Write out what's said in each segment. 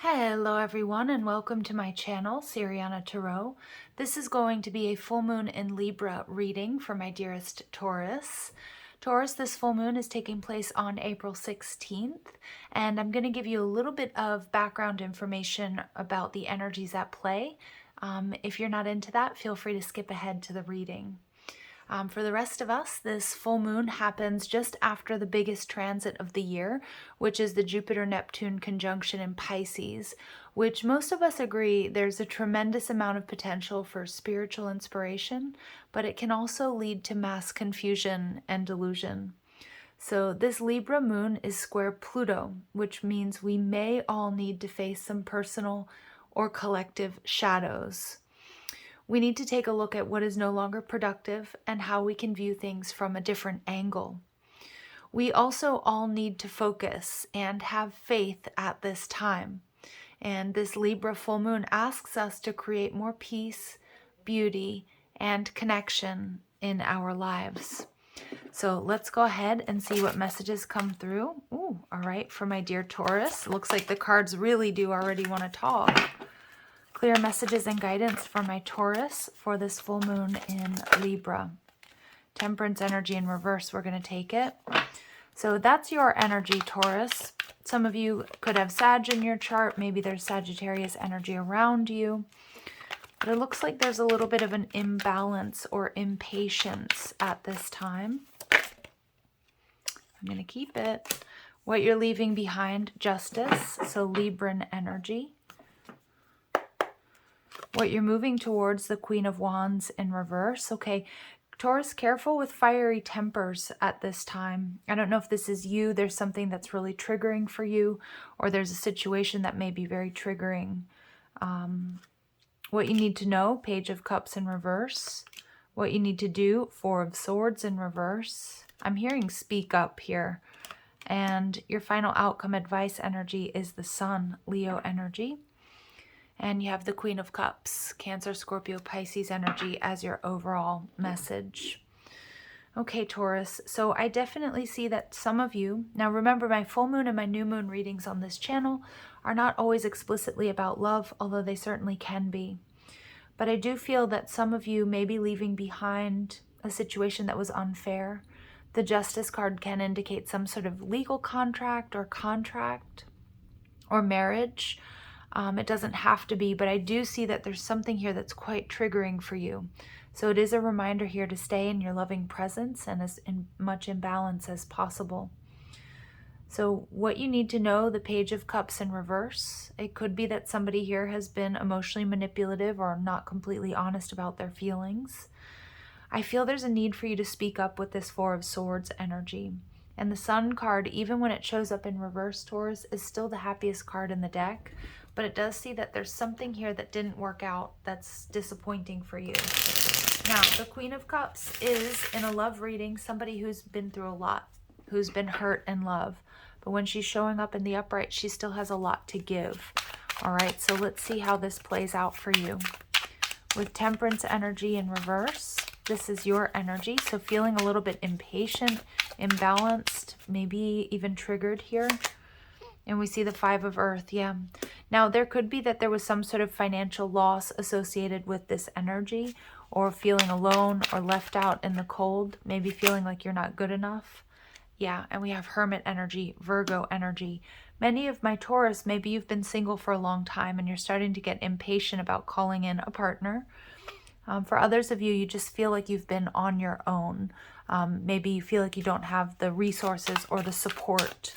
Hello everyone and welcome to my channel, Siriana Tarot. This is going to be a full moon in Libra reading for my dearest Taurus. Taurus, this full moon is taking place on April 16th, and I'm going to give you a little bit of background information about the energies at play. If you're not into that, feel free to skip ahead to the reading. For the rest of us, this full moon happens just after the biggest transit of the year, which is the Jupiter-Neptune conjunction in Pisces, which most of us agree there's a tremendous amount of potential for spiritual inspiration, but it can also lead to mass confusion and delusion. So this Libra moon is square Pluto, which means we may all need to face some personal or collective shadows. We need to take a look at what is no longer productive and how we can view things from a different angle. We also all need to focus and have faith at this time. And this Libra full moon asks us to create more peace, beauty, and connection in our lives. So let's go ahead and see what messages come through. Ooh, all right, for my dear Taurus. Looks like the cards really do already want to talk. Clear messages and guidance for my Taurus for this full moon in Libra. Temperance energy in reverse, we're going to take it. So that's your energy, Taurus. Some of you could have Sag in your chart. Maybe there's Sagittarius energy around you. But it looks like there's a little bit of an imbalance or impatience at this time. I'm going to keep it. What you're leaving behind, Justice. So Libran energy. What you're moving towards, the Queen of Wands in reverse. Okay, Taurus, careful with fiery tempers at this time. I don't know if this is you. There's something that's really triggering for you, or there's a situation that may be very triggering. What you need to know, Page of Cups in reverse. What you need to do, Four of Swords in reverse. I'm hearing speak up here. And your final outcome advice energy is the Sun, Leo energy. And you have the Queen of Cups, Cancer, Scorpio, Pisces energy as your overall message. Okay, Taurus, so I definitely see that some of you, now remember my full moon and my new moon readings on this channel are not always explicitly about love, although they certainly can be. But I do feel that some of you may be leaving behind a situation that was unfair. The Justice card can indicate some sort of legal contract or marriage. It doesn't have to be, but I do see that there's something here that's quite triggering for you. So it is a reminder here to stay in your loving presence and as much in balance as possible. So what you need to know, the Page of Cups in reverse. It could be that somebody here has been emotionally manipulative or not completely honest about their feelings. I feel there's a need for you to speak up with this Four of Swords energy. And the Sun card, even when it shows up in reverse, Taurus, is still the happiest card in the deck. But it does see that there's something here that didn't work out that's disappointing for you. Now, the Queen of Cups is, in a love reading, somebody who's been through a lot, who's been hurt in love. But when she's showing up in the upright, she still has a lot to give. All right, so let's see how this plays out for you. With Temperance energy in reverse, this is your energy. So feeling a little bit impatient, imbalanced, maybe even triggered here. And we see the Five of Earth, yeah. Now, there could be that there was some sort of financial loss associated with this energy, or feeling alone or left out in the cold, maybe feeling like you're not good enough. Yeah, and we have Hermit energy, Virgo energy. Many of my Taurus, maybe you've been single for a long time and you're starting to get impatient about calling in a partner. For others of you, you just feel like you've been on your own. Maybe you feel like you don't have the resources or the support.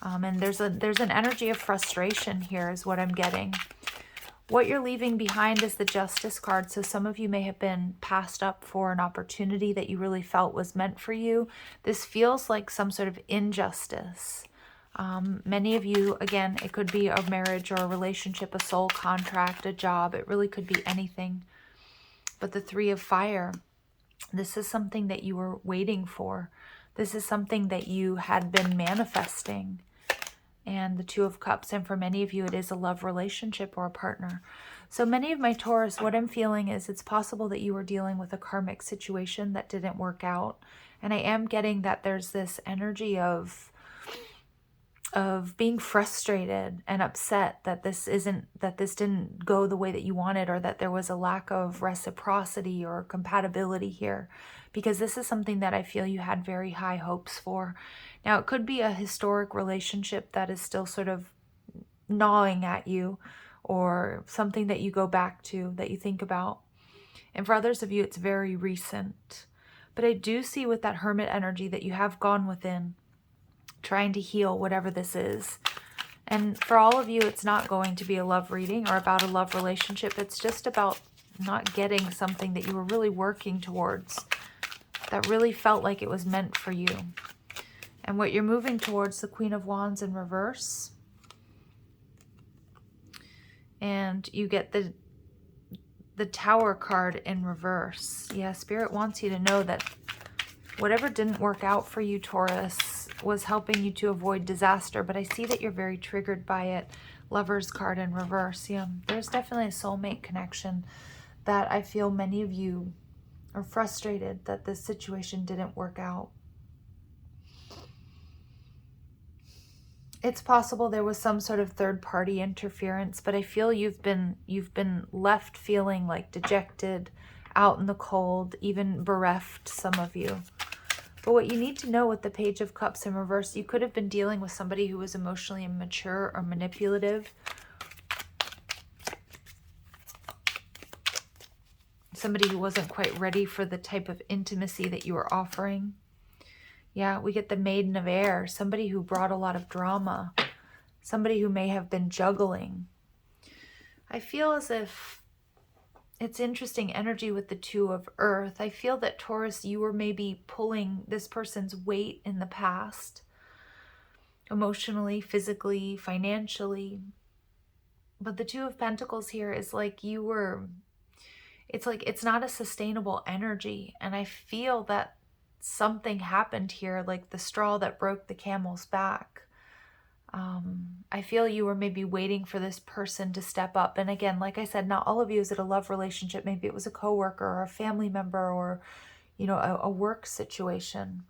And there's an energy of frustration here is what I'm getting. What you're leaving behind is the Justice card. So some of you may have been passed up for an opportunity that you really felt was meant for you. This feels like some sort of injustice. Many of you, again, it could be a marriage or a relationship, a soul contract, a job. It really could be anything. But the Three of Fire, this is something that you were waiting for. This is something that you had been manifesting. And the Two of Cups, and for many of you, it is a love relationship or a partner. So many of my Taurus, what I'm feeling is it's possible that you were dealing with a karmic situation that didn't work out. And I am getting that there's this energy of being frustrated and upset that this didn't go the way that you wanted, or that there was a lack of reciprocity or compatibility here, because this is something that I feel you had very high hopes for. Now, it could be a historic relationship that is still sort of gnawing at you, or something that you go back to, that you think about. And for others of you, it's very recent. But I do see with that Hermit energy that you have gone within, trying to heal whatever this is. And for all of you, it's not going to be a love reading or about a love relationship. It's just about not getting something that you were really working towards, that really felt like it was meant for you. And what you're moving towards, the Queen of Wands in reverse. And you get the Tower card in reverse. Yeah, Spirit wants you to know that whatever didn't work out for you, Taurus, was helping you to avoid disaster. But I see that you're very triggered by it. Lover's card in reverse. Yeah, there's definitely a soulmate connection that I feel many of you are frustrated that this situation didn't work out. It's possible there was some sort of third-party interference, but I feel you've been left feeling like dejected, out in the cold, even bereft, some of you. But what you need to know with the Page of Cups in reverse, you could have been dealing with somebody who was emotionally immature or manipulative. Somebody who wasn't quite ready for the type of intimacy that you were offering. Yeah, we get the Maiden of Air, somebody who brought a lot of drama, somebody who may have been juggling. I feel as if it's interesting energy with the Two of Earth. I feel that, Taurus, you were maybe pulling this person's weight in the past, emotionally, physically, financially. But the Two of Pentacles here is like you were, it's like it's not a sustainable energy. And I feel that something happened here, like the straw that broke the camel's back. I feel you were maybe waiting for this person to step up. And again, like I said, not all of you is it a love relationship. Maybe it was a coworker or a family member, or, you know, a work situation.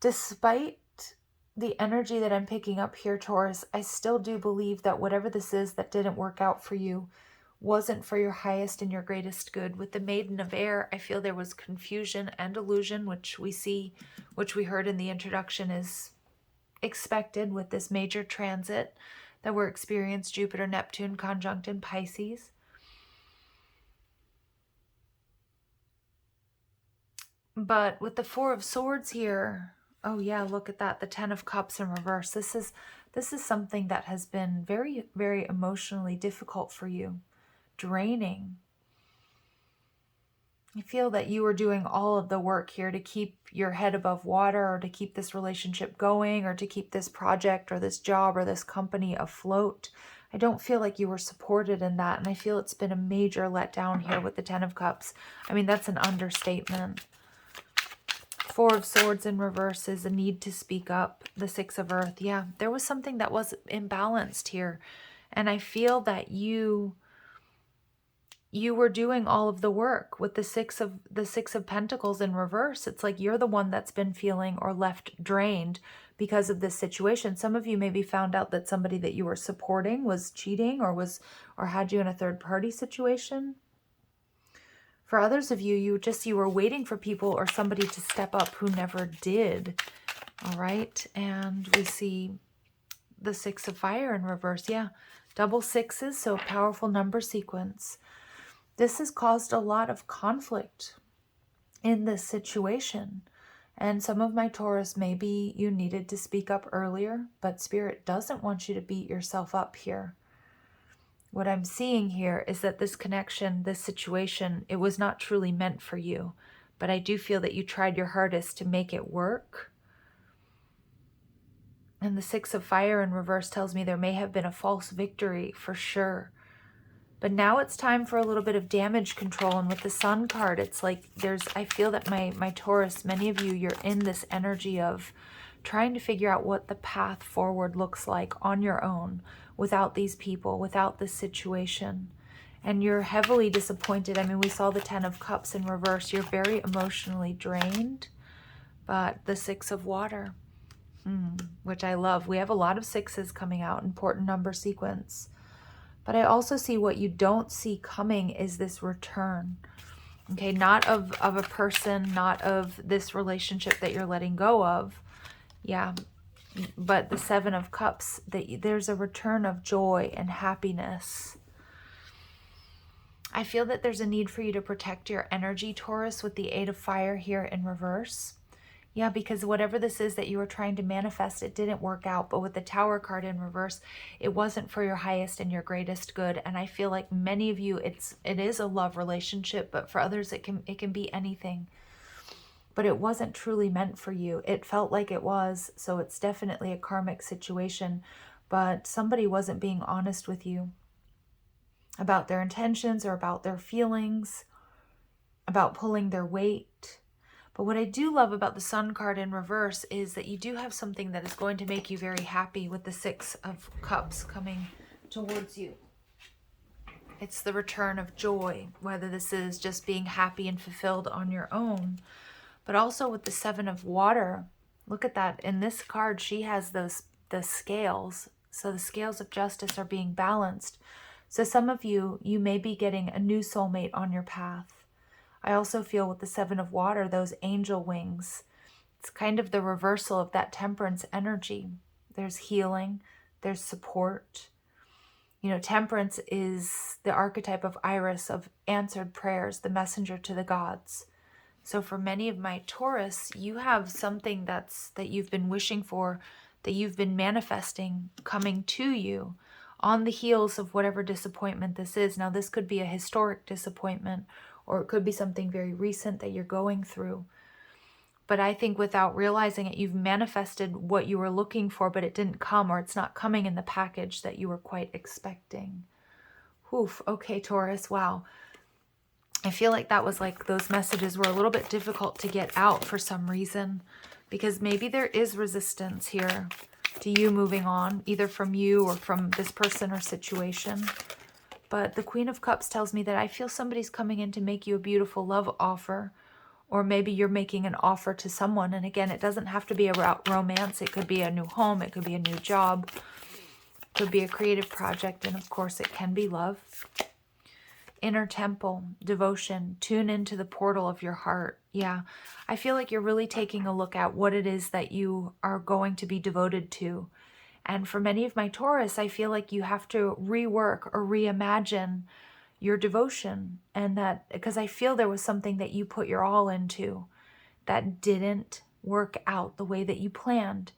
Despite the energy that I'm picking up here, Taurus, I still do believe that whatever this is that didn't work out for you wasn't for your highest and your greatest good. With the Maiden of Air, I feel there was confusion and illusion, which we heard in the introduction is expected with this major transit that we're experiencing, Jupiter, Neptune conjunct in Pisces. But with the Four of Swords here, oh yeah, look at that, the Ten of Cups in reverse. This is something that has been very, very emotionally difficult for you. Draining. I feel that you were doing all of the work here to keep your head above water, or to keep this relationship going, or to keep this project or this job or this company afloat. I don't feel like you were supported in that, and I feel it's been a major letdown here with the Ten of Cups. I mean, that's an understatement. Four of Swords in reverse is a need to speak up. The Six of Earth. Yeah, there was something that was imbalanced here, and I feel that you were doing all of the work with the Six of Pentacles in reverse. It's like you're the one that's been feeling or left drained because of this situation. Some of you maybe found out that somebody that you were supporting was cheating, or had you in a third-party situation. For others of you, you were waiting for people or somebody to step up who never did. All right, and we see the Six of Fire in reverse. Yeah, double sixes, so a powerful number sequence. This has caused a lot of conflict in this situation. And some of my Taurus, maybe you needed to speak up earlier, but Spirit doesn't want you to beat yourself up here. What I'm seeing here is that this connection, this situation, it was not truly meant for you. But I do feel that you tried your hardest to make it work. And the Six of Fire in reverse tells me there may have been a false victory for sure. But now it's time for a little bit of damage control. And with the Sun card, it's like I feel that my Taurus, many of you, you're in this energy of trying to figure out what the path forward looks like on your own, without these people, without this situation. And you're heavily disappointed. I mean, we saw the Ten of Cups in reverse. You're very emotionally drained, But the Six of Water, which I love. We have a lot of sixes coming out, important number sequence. But I also see what you don't see coming is this return. Okay, not of a person, not of this relationship that you're letting go of. Yeah, but the Seven of Cups, there's a return of joy and happiness. I feel that there's a need for you to protect your energy, Taurus, with the Eight of Fire here in reverse. Yeah, because whatever this is that you were trying to manifest, it didn't work out. But with the Tower card in reverse, it wasn't for your highest and your greatest good. And I feel like many of you, it is a love relationship, but for others, it can be anything. But it wasn't truly meant for you. It felt like it was, so it's definitely a karmic situation. But somebody wasn't being honest with you about their intentions or about their feelings, about pulling their weight. But what I do love about the Sun card in reverse is that you do have something that is going to make you very happy with the Six of Cups coming towards you. It's the return of joy, whether this is just being happy and fulfilled on your own, but also with the Seven of Water. Look at that. In this card, she has the scales. So the scales of justice are being balanced. So some of you may be getting a new soulmate on your path. I also feel with the Seven of Water, those angel wings, it's kind of the reversal of that temperance energy. There's healing, there's support. You know, temperance is the archetype of Iris, of answered prayers, the messenger to the gods. So for many of my Taurus, you have something that you've been wishing for, that you've been manifesting coming to you on the heels of whatever disappointment this is. Now, this could be a historic disappointment, or it could be something very recent that you're going through. But I think without realizing it, you've manifested what you were looking for, but it didn't come, or it's not coming in the package that you were quite expecting. Oof, okay, Taurus, wow. I feel like that was like those messages were a little bit difficult to get out for some reason, because maybe there is resistance here to you moving on, either from you or from this person or situation. But the Queen of Cups tells me that I feel somebody's coming in to make you a beautiful love offer, or maybe you're making an offer to someone. And again, it doesn't have to be about romance. It could be a new home. It could be a new job. It could be a creative project. And of course, it can be love. Inner temple, devotion, tune into the portal of your heart. Yeah, I feel like you're really taking a look at what it is that you are going to be devoted to. And for many of my Taurus, I feel like you have to rework or reimagine your devotion. And that, because I feel there was something that you put your all into that didn't work out the way that you planned.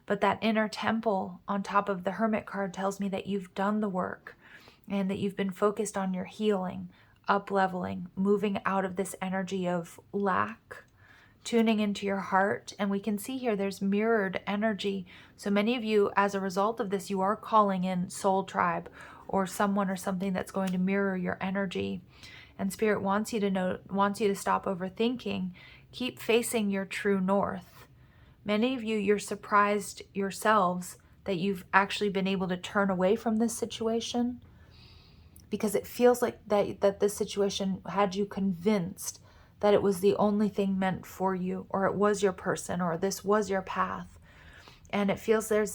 But that inner temple on top of the Hermit card tells me that you've done the work and that you've been focused on your healing, up-leveling, moving out of this energy of lack, tuning into your heart. And we can see here there's mirrored energy. So many of you, as a result of this, you are calling in soul tribe or someone or something that's going to mirror your energy. And Spirit wants you to stop overthinking. Keep facing your true north. Many of you, you're surprised yourselves that you've actually been able to turn away from this situation, because it feels like that this situation had you convinced that it was the only thing meant for you, or it was your person, or this was your path. And it feels there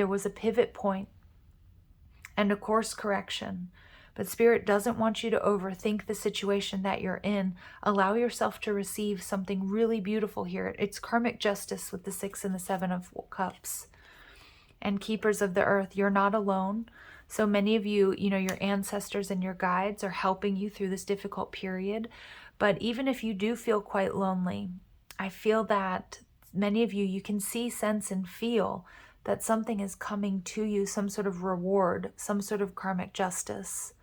was a pivot point and a course correction. But Spirit doesn't want you to overthink the situation that you're in. Allow yourself to receive something really beautiful here. It's karmic justice with the Six and the Seven of Cups. And Keepers of the Earth, you're not alone. So many of you, your ancestors and your guides are helping you through this difficult period. But even if you do feel quite lonely, I feel that many of you can see, sense, and feel that something is coming to you, some sort of reward, some sort of karmic justice.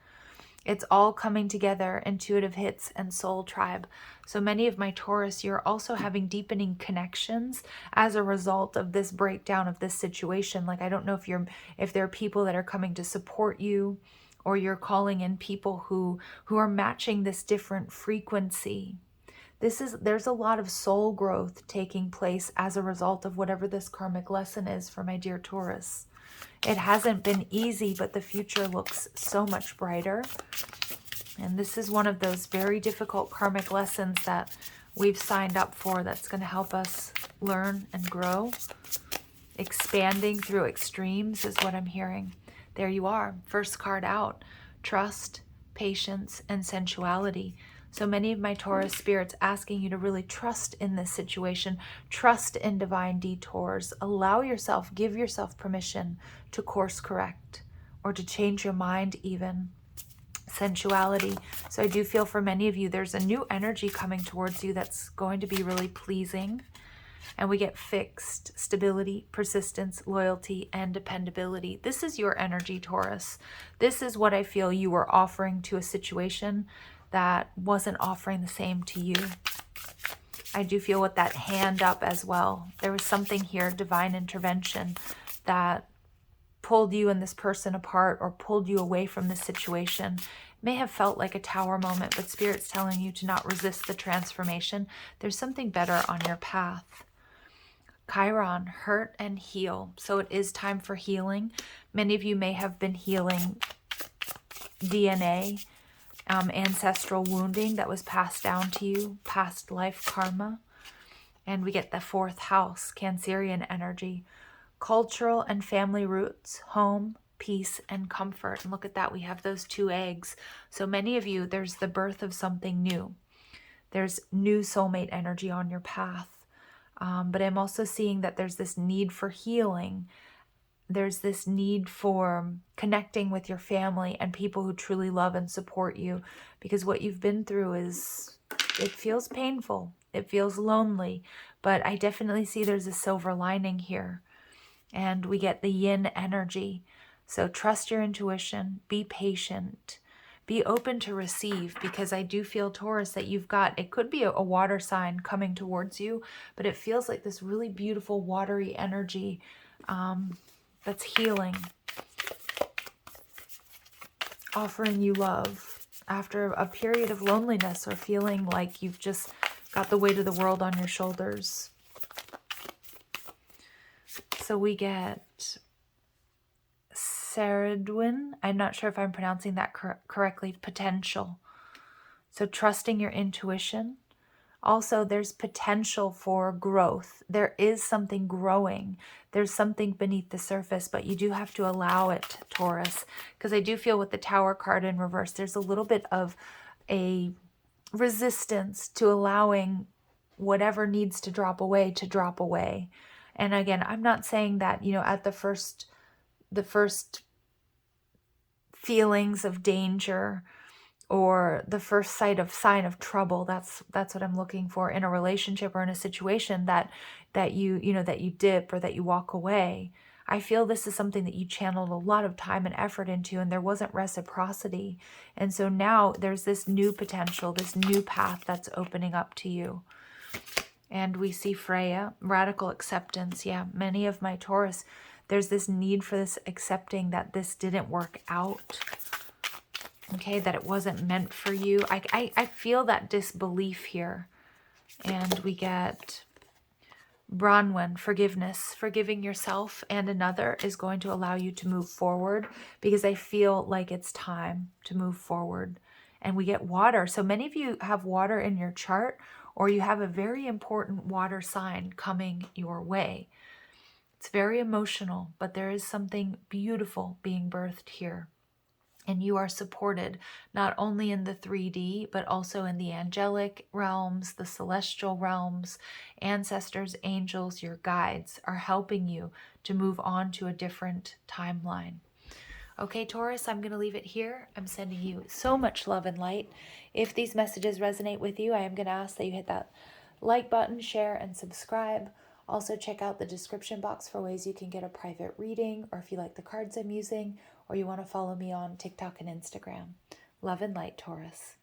It's all coming together, intuitive hits and soul tribe. So many of my Taurus, you're also having deepening connections as a result of this breakdown of this situation. Like, I don't know if there are people that are coming to support you, or you're calling in people who are matching this different frequency. There's a lot of soul growth taking place as a result of whatever this karmic lesson is for my dear Taurus. It hasn't been easy, but the future looks so much brighter. And this is one of those very difficult karmic lessons that we've signed up for that's going to help us learn and grow. Expanding through extremes is what I'm hearing. There you are. First card out. Trust, patience, and sensuality. So many of my Taurus spirits asking you to really trust in this situation. Trust in divine detours. Allow yourself, give yourself permission to course correct or to change your mind even. Sensuality. So I do feel for many of you, there's a new energy coming towards you that's going to be really pleasing. And we get fixed, stability, persistence, loyalty, and dependability. This is your energy, Taurus. This is what I feel you were offering to a situation that wasn't offering the same to you. I do feel with that hand up as well. There was something here, divine intervention, that pulled you and this person apart or pulled you away from this situation. It may have felt like a tower moment, but Spirit's telling you to not resist the transformation. There's something better on your path. Chiron, hurt and heal. So it is time for healing. Many of you may have been healing DNA, ancestral wounding that was passed down to you, past life karma. And we get the 4th house, Cancerian energy. Cultural and family roots, home, peace, and comfort. And look at that, we have those 2 eggs. So many of you, there's the birth of something new. There's new soulmate energy on your path. But I'm also seeing that there's this need for healing. There's this need for connecting with your family and people who truly love and support you, because what you've been through it feels painful. It feels lonely, but I definitely see there's a silver lining here. And we get the yin energy. So trust your intuition, be patient, be open to receive, because I do feel, Taurus, that you've got, it could be a water sign coming towards you, but it feels like this really beautiful watery energy that's healing, offering you love after a period of loneliness or feeling like you've just got the weight of the world on your shoulders. So we get Saradwin. I'm not sure if I'm pronouncing that correctly. Potential. So trusting your intuition. Also, there's potential for growth. There is something growing. There's something beneath the surface, but you do have to allow it, Taurus. Because I do feel with the Tower card in reverse, there's a little bit of a resistance to allowing whatever needs to drop away to drop away. And again, I'm not saying that, at the first feelings of danger or the first sign of trouble, that's what I'm looking for in a relationship or in a situation, that you dip or that you walk away. I feel this is something that you channeled a lot of time and effort into, and there wasn't reciprocity. And so now there's this new potential, this new path that's opening up to you. And we see Freya, radical acceptance. Yeah, many of my Taurus, there's this need for this accepting that this didn't work out. Okay, that it wasn't meant for you. I feel that disbelief here. And we get Bronwyn, forgiveness. Forgiving yourself and another is going to allow you to move forward, because I feel like it's time to move forward. And we get water. So many of you have water in your chart, or you have a very important water sign coming your way. It's very emotional, but there is something beautiful being birthed here. And you are supported not only in the 3D, but also in the angelic realms, the celestial realms. Ancestors, angels, your guides are helping you to move on to a different timeline. Okay, Taurus, I'm going to leave it here. I'm sending you so much love and light. If these messages resonate with you, I am going to ask that you hit that like button, share, and subscribe. Also, check out the description box for ways you can get a private reading, or if you like the cards I'm using, or you want to follow me on TikTok and Instagram. Love and light, Taurus.